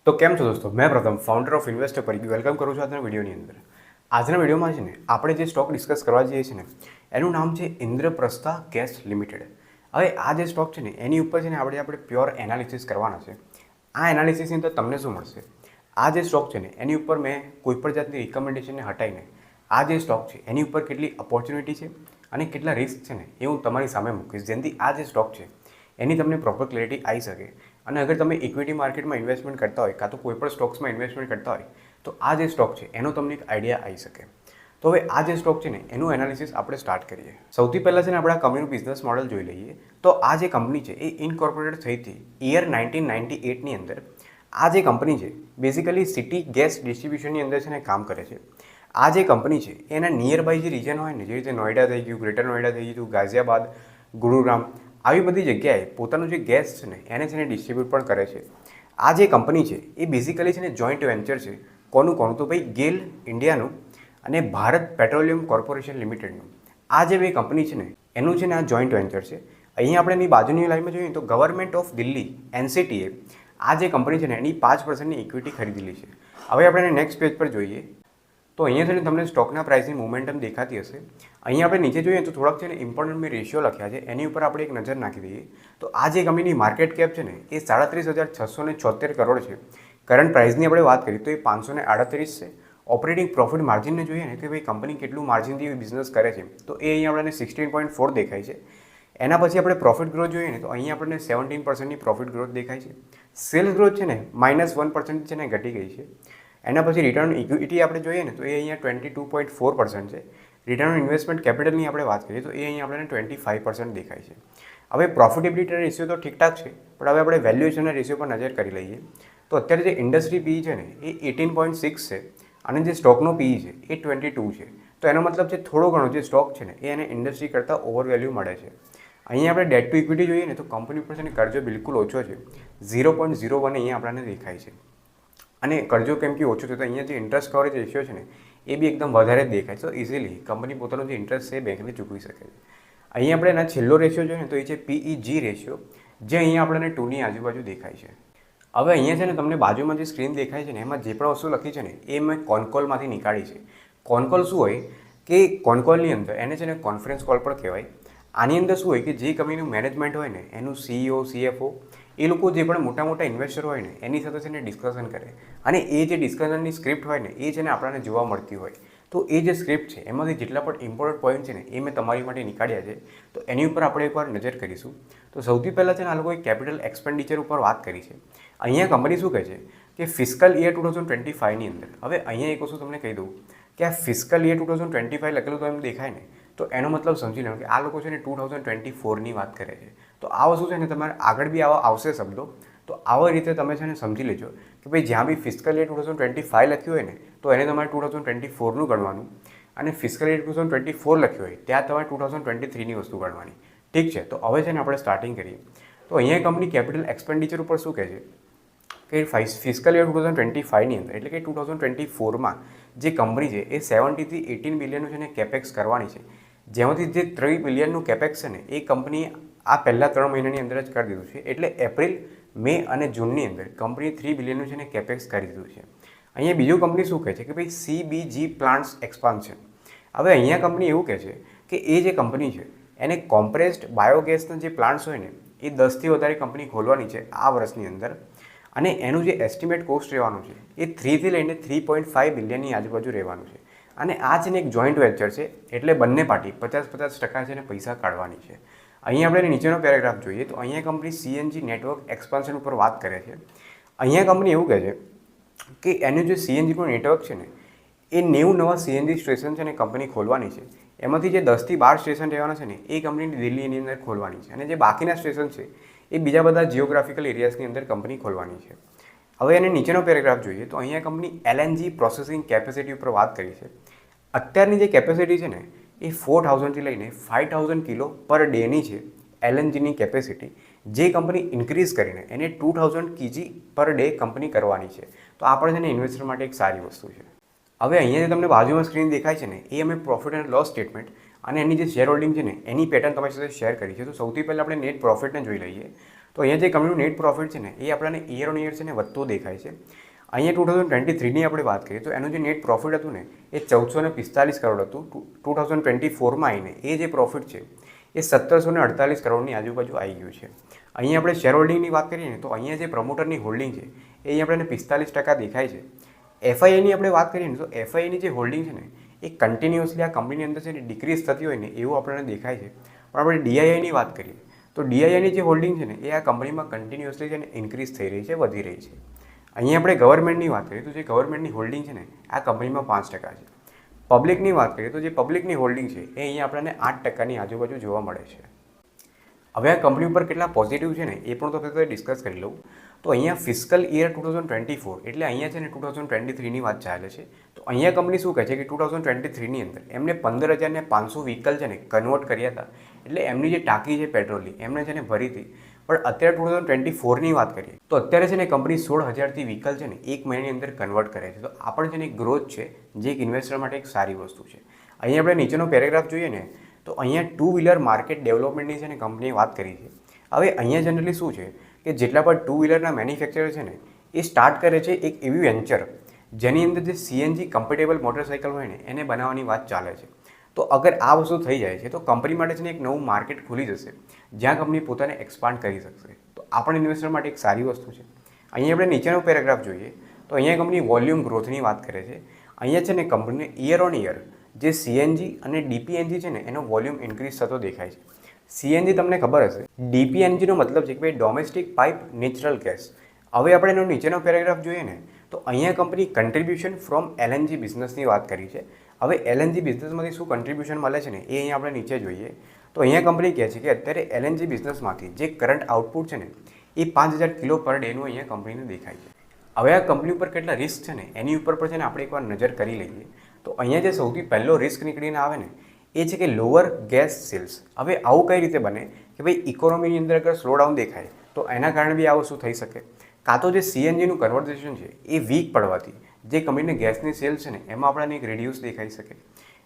તો કેમ છો દોસ્તો, મેં પ્રથમ ફાઉન્ડર ઓફ ઇન્વેસ્ટર પર વેલકમ કરું છું આજના વિડીયોની અંદર. આજના વિડીયોમાં છે ને આપણે જે સ્ટોક ડિસ્કસ કરવા જઈએ છીએ ને એનું નામ છે ઇન્દ્રપ્રસ્થા ગેસ લિમિટેડ. હવે આ જે સ્ટોક છે ને એની ઉપર છે ને આપણે પ્યોર એનાલિસિસ કરવાના છે. આ એનાલિસિસની અંદર તમને શું મળશે? આ જે સ્ટોક છે ને એની ઉપર મેં કોઈપણ જાતની રિકમેન્ડેશનને હટાવીને આ જે સ્ટોક છે એની ઉપર કેટલી ઓપોર્ચ્યુનિટી છે અને કેટલા રિસ્ક છે ને એ હું તમારી સામે મૂકીશ, જેનાથી આ જે સ્ટોક છે એની તમને પ્રોપર ક્લેરિટી આવી શકે. અને અગર તમે ઇક્વિટી માર્કેટમાં ઇન્વેસ્ટમેન્ટ કરતા હોય કાં તો કોઈ પણ સ્ટોક્સમાં ઇન્વેસ્ટમેન્ટ કરતા હોય તો આ જે સ્ટોક છે એનો તમને એક આઈડિયા આવી શકે. તો હવે આ જે સ્ટોક છે ને એનું એનાલિસિસ આપણે સ્ટાર્ટ કરીએ. સૌથી પહેલાં છે ને આપણે આ કંપનીનું બિઝનેસ મોડલ જોઈ લઈએ. તો આ જે કંપની છે એ ઇનકોર્પોરેટ થઈ હતી યર 1998ની અંદર. આ જે કંપની છે બેઝિકલી સિટી ગેસ ડિસ્ટ્રીબ્યુશનની અંદર છે ને કામ કરે છે. આ જે કંપની છે એના નિયર બાય જે રિજન હોય ને, જે રીતે નોઈડા થઈ ગયું, ગ્રેટર નોઈડા થઈ ગયું, ગાઝિયાબાદ, ગુરુગ્રામ, આવી બધી જગ્યાએ પોતાનું જે ગેસ છે ને એને છે ને ડિસ્ટ્રીબ્યુટ પણ કરે છે. આ જે કંપની છે એ બેઝિકલી છે ને જોઈન્ટ વેન્ચર છે. કોનું તો ભાઈ ગેલ ઇન્ડિયાનું અને ભારત પેટ્રોલિયમ કોર્પોરેશન લિમિટેડનું. આ જે બે કંપની છે ને એનું છે ને આ જોઈન્ટ વેન્ચર છે. અહીંયા આપણે એની બાજુની લાઈનમાં જોઈએ તો ગવર્મેન્ટ ઓફ દિલ્હી એનસીટીએ આ જે કંપની છે ને એની 5%ની ઇક્વિટી ખરીદેલી છે. હવે આપણે નેક્સ્ટ પેજ પર જોઈએ તો અહીંયા છે ને તમને સ્ટોકના પ્રાઇસની મોમેન્ટમ દેખાતી હશે. અહીંયા આપણે નીચે જોઈએ તો થોડાક છે ને ઇમ્પોર્ટન્ટ મેં રેશિયો લખ્યા છે, એની ઉપર આપણે એક નજર નાખી દઈએ તો આ જે કંપનીની માર્કેટ કેપ છે ને એ 37,676 કરોડ છે. કરંટ પ્રાઇસની આપણે વાત કરીએ તો એ 538 છે. ઓપરેટિંગ પ્રોફિટ માર્જિનને જોઈએ ને કે ભાઈ કંપની કેટલું માર્જિનથી બિઝનેસ કરે છે તો એ અહીંયા આપણને 16.4 દેખાય છે. એના પછી આપણે પ્રોફિટ ગ્રોથ જોઈએ ને તો અહીંયા આપણને 17%ની પ્રોફિટ ગ્રોથ દેખાય છે. સેલ્સ ગ્રોથ છે ને -1% છે ને ઘટી ગઈ છે. એના પછી રિટર્ન ઓન ઇક્વિટી આપણે જોઈએ ને તો એ અહીંયા 22.4% છે. રિટર્ન ઓન ઇન્વેસ્ટમેન્ટ કેપિટલની આપણે વાત કરીએ તો એ અહીંયા આપણને 25% દેખાય છે. હવે પ્રોફિટેબિલિટી રેશિયો તો ઠીકઠાક છે, પણ હવે આપણે વેલ્યુએશનના રેશિયો પર નજર કરી લઈએ તો અત્યારે જે ઇન્ડસ્ટ્રી પી છે ને એ 18.6 છે અને જે સ્ટોકનો પી છે એ 22 છે. તો એનો મતલબ છે થોડો ઘણો જે સ્ટોક છે ને એ એને ઇન્ડસ્ટ્રી કરતાં ઓવર વેલ્યુ મળે છે. અહીંયા આપણે ડેટ ટુ ઇક્વિટી જોઈએ ને તો કંપની પર છે ને કરજો બિલકુલ ઓછો છે, 0.01 અહીંયા આપણને દેખાય છે. અને કરજો કેમ કે ઓછું છે તો અહીંયા જે ઇન્ટરેસ્ટ કવરેજ રેશિયો છે ને એ બી એકદમ વધારે જ દેખાય છે. તો ઇઝીલી કંપની પોતાનો જે ઇન્ટરેસ્ટ છે એ બેંકને ચૂકવી શકે છે. અહીંયા આપણે એના છેલ્લો રેશિયો જોઈએ ને તો એ છે પીઈજી રેશિયો, જે અહીંયા આપણને 2ની આજુબાજુ દેખાય છે. હવે અહીંયા છે ને તમને બાજુમાં જે સ્ક્રીન દેખાય છે ને એમાં જે પણ વસ્તુ લખી છે ને એ મેં કોનકોલમાંથી નીકાળી છે. કોનકોલ શું હોય કે કોનકોલની અંદર એને છે ને કોન્ફરન્સ કોલ પણ કહેવાય. આની અંદર શું હોય કે જે કંપનીનું મેનેજમેન્ટ હોય ને એનું સીઈઓ, સીએફઓ એ લોકો જે પણ મોટા મોટા ઇન્વેસ્ટર હોય ને એની સાથે છે ને ડિસ્કશન કરે અને એ જે ડિસ્કશનની સ્ક્રિપ્ટ હોય ને એ છે ને આપણને જોવા મળતી હોય. તો એ જે સ્ક્રિપ્ટ છે એમાંથી જેટલા પણ ઇમ્પોર્ટન્ટ પોઈન્ટ છે ને એ મેં તમારી માટે નીકાળ્યા છે. તો એની ઉપર આપણે એકવાર નજર કરીશું. તો સૌથી પહેલાં છે ને આ લોકોએ કેપિટલ એક્સપેન્ડિચર ઉપર વાત કરી છે. અહીંયા કંપની શું કહે છે કે ફિસ્કલ યર 2025ની અંદર, હવે અહીંયા એક વસ્તુ તમને કહી દઉં કે આ ફિસ્કલ યર 2025 લખેલું તો એમ દેખાય ને તો એનો મતલબ સમજી લો કે આ લોકો છે ને 2024ની વાત કરે છે. તો આ વસ્તુ છે ને તમારે આગળ બી આવા આવશે શબ્દો, તો આવા રીતે તમે છે ને સમજી લેજો કે ભાઈ જ્યાં બી ફિસ્કલ યર 2025 લખ્યું હોય ને તો એને તમારે 2024નું ગણવાનું અને ફિસ્કલ યર 2024 લખ્યું હોય ત્યાં તમારે 2023ની વસ્તુ ગણવાની. ઠીક છે, તો હવે છે ને આપણે સ્ટાર્ટિંગ કરીએ. તો અહીંયા કંપની કેપિટલ એક્સપેન્ડિચર ઉપર શું કહે છે કે ફિસ્કલ યર 2025ની અંદર એટલે કે 2024માં જે કંપની છે એ 17 થી 18 બિલિયનનું છે ને કેપેક્સ કરવાની છે. જેમાંથી જે 3 બિલિયનનું કેપેક્સ છે ને એ કંપની આ પહેલા 3 મહિનાની અંદર જ કરી દીધું છે. એટલે એપ્રિલ, મે અને જૂનની અંદર કંપની 3 બિલિયનનું છે ને કેપેક્સ કરી દીધું છે. અહીંયા બીજું કંપની શું કહે છે કે ભાઈ સીબીજી પ્લાન્ટ્સ એક્સપાન્શન. હવે અહીંયા કંપની એવું કહે છે કે એ જે કંપની છે એને કોમ્પ્રેસ્ડ બાયોગેસના જે પ્લાન્ટ્સ હોય ને એ 10થી વધારે કંપની ખોલવાની છે આ વર્ષની અંદર અને એનું જે એસ્ટિમેટ કોસ્ટ રહેવાનું છે એ 3થી લઈને 3.5 બિલિયનની આજુબાજુ રહેવાનું છે. અને આ છે ને એક જોઈન્ટ વેન્ચર છે એટલે બંને પાર્ટી 50% છે ને પૈસા કાઢવાની છે. અહીંયા આપણે નીચેનો પેરેગ્રાફ જોઈએ તો અહીંયા કંપની સીએનજી નેટવર્ક એક્સપાન્શન ઉપર વાત કરે છે. અહીંયા કંપની એવું કહે છે કે એનું જે સીએનજીનું નેટવર્ક છે ને એ 90 નવા સીએનજી સ્ટેશન છે ને કંપની ખોલવાની છે. એમાંથી જે 10થી 12 સ્ટેશન રહેવાના છે ને એ કંપની દિલ્હીની અંદર ખોલવાની છે અને જે બાકીના સ્ટેશન છે એ બીજા બધા જિયોગ્રાફિકલ એરિયાઝની અંદર કંપની ખોલવાની છે. હવે એને નીચેનો પેરેગ્રાફ જોઈએ તો અહીંયા કંપની એલએનજી પ્રોસેસિંગ કેપેસિટી ઉપર વાત કરી છે. અત્યારની જે કેપેસિટી છે ને એ 4000થી લઈને 5000 કિલો પર ડેની છે એલએનજીની કેપેસિટી, જે કંપની ઇન્ક્રીઝ કરીને એને 2000 kg પર ડે કંપની કરવાની છે. તો આ પણ છે ને ઇન્વેસ્ટર માટે એક સારી વસ્તુ છે. હવે અહીંયા જે તમને બાજુમાં સ્ક્રીન દેખાય છે ને એ અમે પ્રોફિટ એન્ડ લોસ સ્ટેટમેન્ટ અને એની જે શેર હોલ્ડિંગ છે ને એની પેટર્ન તમારી સાથે શેર કરી છે. તો સૌથી પહેલાં આપણે નેટ પ્રોફિટને જોઈ લઈએ. તો અહીંયા જે કંપનીનું નેટ પ્રોફિટ છે ને એ આપણને યર ઓન યર છે ને વધતો દેખાય છે. અહીંયા 2023ની આપણે વાત કરીએ તો એનું જે નેટ પ્રોફિટ હતું ને એ 1445 કરોડ હતું. 2024માં આવીને એ જે પ્રોફિટ છે એ 1748 કરોડની આજુબાજુ આવી ગયું છે. અહીંયા આપણે શેર હોલ્ડિંગની વાત કરીએ ને તો અહીંયા જે પ્રમોટરની હોલ્ડિંગ છે એ અહીંયા આપણને 45% દેખાય છે. એફઆઈઆઈની આપણે વાત કરીએ ને તો એફઆઈઆઈની જે હોલ્ડિંગ છે ને એ કન્ટિન્યુઅસલી આ કંપનીની અંદર છે ને ડિક્રીઝ થતી હોય ને એવું આપણને દેખાય છે. પણ આપણે ડીઆઈઆઈની વાત કરીએ તો ડીઆઈઆઈની જે હોલ્ડિંગ છે ને એ આ કંપનીમાં કન્ટિન્યુઅસલી છે ને ઇન્ક્રીઝ થઈ રહી છે, વધી રહી છે. અહીંયા આપણે ગવર્મેન્ટની વાત કરીએ તો જે ગવર્મેન્ટની હોલ્ડિંગ છે ને આ કંપનીમાં 5% છે. પબ્લિકની વાત કરીએ તો જે પબ્લિકની હોલ્ડિંગ છે એ અહીંયા આપણને 8%ની આજુબાજુ જોવા મળે છે. હવે આ કંપની ઉપર કેટલા પોઝિટિવ છે ને એ પણ તો ડિસ્કસ કરી લઉં. તો અહીંયા ફિસ્કલ યર 2024 એટલે અહીંયા છે ને 2023ની વાત ચાલે છે. તો અહીંયા કંપની શું કહે છે કે 2023ની અંદર એમને 15,500 વ્હીકલ છે ને કન્વર્ટ કર્યા હતા. એટલે એમની જે ટાંકી છે પેટ્રોલની એમને છે ને ભરી હતી. પણ અત્યારે 2024ની વાત કરીએ તો અત્યારે છે ને કંપની 16,000થી વ્હીકલ છે ને એક મહિનાની અંદર કન્વર્ટ કરે છે. તો આ પણ છે ને એક ગ્રોથ છે જે એક ઇન્વેસ્ટર માટે એક સારી વસ્તુ છે. અહીંયા આપણે નીચેનો પેરેગ્રાફ જોઈએ ને તો અહીંયા 2 વ્હીલર માર્કેટ ડેવલપમેન્ટની છે ને કંપનીએ વાત કરી છે. હવે અહીંયા જનરલી શું છે કે જેટલા પણ 2 વ્હીલરના મેન્યુફેક્ચરર છે ને એ સ્ટાર્ટ કરે છે એક એવી વેન્ચર જેની અંદર જે સીએનજી કમ્પેટેબલ મોટરસાઇકલ હોય ને એને બનાવવાની વાત ચાલે છે. તો અગર આ વસ્તુ થઈ જાય છે તો કંપની માટે છે ને એક નવું માર્કેટ ખુલી જશે જ્યાં કંપની પોતાને એક્સપાન્ડ કરી શકશે. તો આ પણ ઇન્વેસ્ટર માટે એક સારી વસ્તુ છે. અહીંયા આપણે નીચેનો પેરેગ્રાફ જોઈએ તો અહીંયા કંપની વોલ્યુમ ગ્રોથની વાત કરે છે. અહીંયા છે ને કંપનીને યર ઓન યર જે સીએનજી અને ડીપીએનજી છે ને એનો વોલ્યુમ ઇન્ક્રીઝ થતો દેખાય છે. સીએનજી તમને ખબર હશે, ડીપીએનજીનો મતલબ છે કે ભાઈ ડોમેસ્ટિક પાઇપ નેચરલ ગેસ. હવે આપણે એનો નીચેનો પેરેગ્રાફ જોઈએ ને તો અહીંયા કંપની કન્ટ્રીબ્યુશન ફ્રોમ એલએનજી બિઝનેસની વાત કરી છે. હવે એલએનજી બિઝનેસમાંથી શું કન્ટ્રીબ્યુશન મળે છે ને એ અહીંયા આપણે નીચે જોઈએ તો અહીંયા કંપની કહે છે કે અત્યારે એલએનજી બિઝનેસમાંથી જે કરંટ આઉટપુટ છે ને એ 5,000 કિલો પર ડેનું અહીંયા કંપનીને દેખાય છે. હવે આ કંપની ઉપર કેટલા રિસ્ક છે ને એની ઉપર પણ છે ને આપણે એકવાર નજર કરી લઈએ તો અહીંયા જે સૌથી પહેલો રિસ્ક નીકળીને આવે ને એ છે કે લોઅર ગેસ સેલ્સ. હવે આવું કઈ રીતે બને કે ભાઈ ઇકોનોમીની અંદર અગર સ્લોડાઉન દેખાય તો એના કારણે બી આ વસ્તુ થઈ શકે. કાં તો જે સીએનજીનું કન્વર્ઝેશન છે એ વીક પડવાથી જે કંપનીને ગેસની સેલ્સ છે ને એમાં આપણને એક રિડ્યુસ દેખાઈ શકે.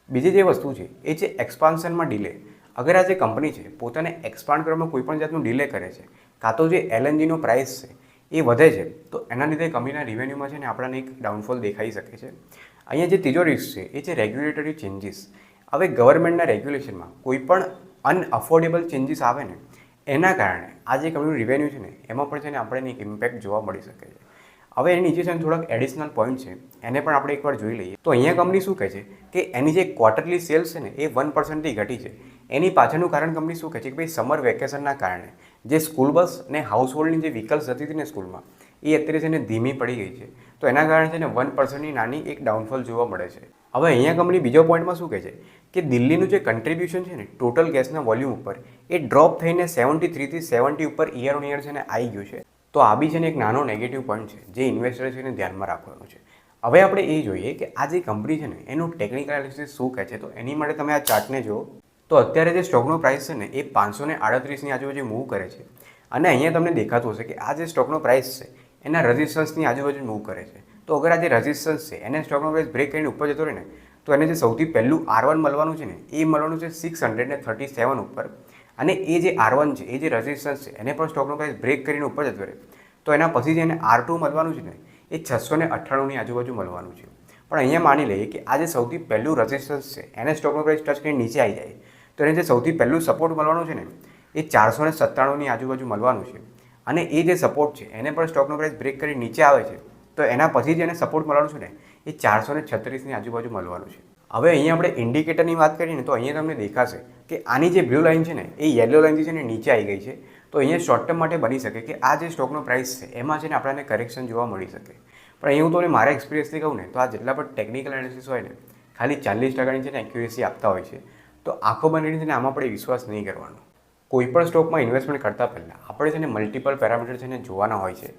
બીજી જે વસ્તુ છે એ છે એક્સપાન્શનમાં ડિલે. અગર આ જે કંપની છે પોતાને એક્સપાન્ડ કરવામાં કોઈ પણ જાતનું ડિલે કરે છે કાં તો જે એલએનજીનો પ્રાઇસ છે એ વધે છે તો એના લીધે કંપનીના રિવેન્યુમાં છે ને આપણને એક ડાઉનફોલ દેખાઈ શકે છે. અહીંયા જે ત્રીજો રિસ્ક છે એ છે રેગ્યુલેટરી ચેન્જીસ. હવે ગવર્મેન્ટના રેગ્યુલેશનમાં કોઈ પણ અનઅફોર્ડેબલ ચેન્જીસ આવે ને એના કારણે આ જે કંપનીનું રિવેન્યુ છે ને એમાં પણ છે ને આપણને એક ઇમ્પેક્ટ જોવા મળી શકે છે. હવે એની નીચે છે ને થોડાક એડિશનલ પોઈન્ટ છે એને પણ આપણે એકવાર જોઈ લઈએ. તો અહીંયા કંપની શું કહે છે કે એની જે ક્વાર્ટરલી સેલ્સ છે ને એ 1%થી ઘટી છે. એની પાછળનું કારણ કંપની શું કહે છે કે ભાઈ સમર વેકેશનના કારણે જે સ્કૂલ બસ ને હાઉસ હોલ્ડની જે વ્હીકલ્સ જતી હતી ને સ્કૂલમાં એ અત્યારે છે ને ધીમી પડી ગઈ છે. તો એના કારણે છે ને 1%ની નાની એક ડાઉનફોલ જોવા મળે છે. હવે અહીંયા કંપની બીજો પોઈન્ટમાં શું કહે છે કે દિલ્હીનું જે કન્ટ્રીબ્યુશન છે ને ટોટલ ગેસના વોલ્યુમ ઉપર એ ડ્રોપ થઈને 73 થી 70 ઉપર યર ઓન યર છે ને આવી ગયું છે. તો આ બી છે ને એક નાનો નેગેટિવ પોઈન્ટ છે જે ઇન્વેસ્ટર છે ને ધ્યાનમાં રાખવાનું છે. હવે આપણે એ જોઈએ કે આ જે કંપની છે ને એનું ટેકનિકલ એનાલિસિસ શું કહે છે. તો એની માટે તમે આ ચાર્ટને જુઓ તો અત્યારે જે સ્ટોકનો પ્રાઇસ છે ને એ 538ની આજુબાજુ મૂવ કરે છે અને અહીંયા તમને દેખાતું હશે કે આ જે સ્ટોકનો પ્રાઇસ છે એના રેઝિસ્ટન્સની આજુબાજુ મૂવ કરે છે. તો અગર આ જે રેઝિસ્ટન્સ છે એને સ્ટોકનો પ્રાઇસ બ્રેક કરીને ઉપર જતો રહે ને તો એને જે સૌથી પહેલું R1 મળવાનું છે ને એ મળવાનું છે 637 ઉપર. અને એ જે R1 છે એ જે રેઝિસ્ટન્સ છે એને પણ સ્ટોકનો પ્રાઇસ બ્રેક કરીને ઉપર જતો રહે તો એના પછી જે એને R2 મળવાનું છે ને એ 698ની આજુબાજુ મળવાનું છે. પણ અહીંયા માની લઈએ કે આ જે સૌથી પહેલું રેઝિસ્ટન્સ છે એને સ્ટોકનો પ્રાઇસ ટચ કરીને નીચે આવી જાય તો એને જે સૌથી પહેલું સપોર્ટ મળવાનું છે ને એ 497ની આજુબાજુ મળવાનું છે. અને એ જે સપોર્ટ છે એને પણ સ્ટોકનો પ્રાઇસ બ્રેક કરી નીચે આવે છે તો એના પછી જે એને સપોર્ટ મળવાનું છે ને એ 436ની આજુબાજુ મળવાનું છે. હવે અહીંયા આપણે ઇન્ડિકેટરની વાત કરીએ ને તો અહીંયા તમને દેખાશે કે આની જે બ્લુ લાઇન છે ને એ યલો લાઇનથી છે ને નીચે આવી ગઈ છે. તો અહીંયા શોર્ટ ટર્મ માટે બની શકે કે આ જે સ્ટોકનો પ્રાઇસ છે એમાં છે ને આપણને કરેક્શન જોવા મળી શકે. પણ અહીં હું તમને મારા એક્સપિરિયન્સથી કહું ને તો આ જેટલા પણ ટેકનિકલ એનાલિસિસ હોય ને ખાલી 40%ની છે ને એક્યુરેસી આપતા હોય છે. તો આંખો બંધીને છે ને આમાં આપણે વિશ્વાસ નહીં કરવાનો. કોઈ પણ સ્ટોકમાં ઇન્વેસ્ટમેન્ટ કરતાં પહેલાં આપણે છે ને મલ્ટિપલ પેરામીટર છે ને જોવાના હોય છે.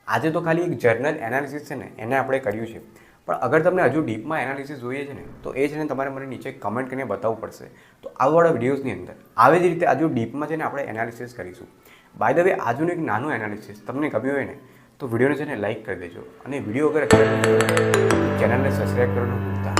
આજે તો ખાલી એક જર્નલ એનાલિસિસ છે ને એને આપણે કર્યું છે પણ અગર તમને હજુ ડીપમાં એનાલિસિસ જોઈએ છે ને તો એ છે ને તમારે મને નીચે કમેન્ટ કરીને બતાવવું પડશે. તો આવવાળા વિડીયોઝની અંદર આવી જ રીતે આજુ ડીપમાં છે ને આપણે એનાલિસિસ કરીશું. બાય ધ વે આજુનું એક નાનું એનાલિસિસ તમને ગમ્યું હોય ને તો વિડીયોને છે ને લાઇક કરી દેજો અને વિડીયો અગર ચેનલને સબસ્ક્રાઈબ કરવાનું ભૂલતા